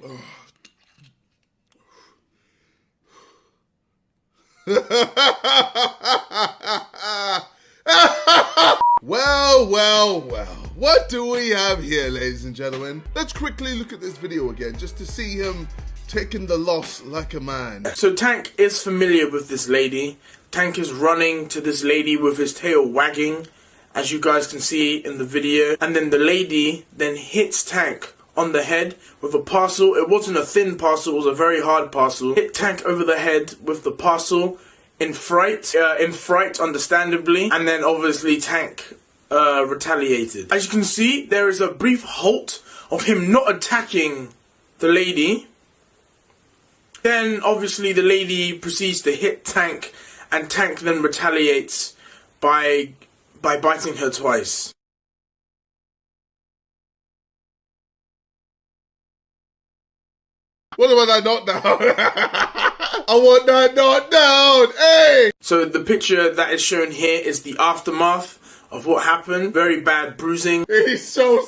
Well, what do we have here, ladies and gentlemen? Let's quickly look at this video again, just to see him taking the loss like a man. So Tank is familiar with this lady. Tank is running to this lady with his tail wagging, as you guys can see in the video. And then the lady then hits Tank on the head with a parcel. It wasn't a thin parcel, it was a very hard parcel. Hit Tank over the head with the parcel in fright, understandably. And then obviously Tank retaliated. As you can see, there is a brief halt of him not attacking the lady. Then obviously the lady proceeds to hit Tank, and Tank then retaliates by biting her twice. What about that knockdown? I want that knockdown, hey! So the picture that is shown here is the aftermath of what happened. Very bad bruising. He's so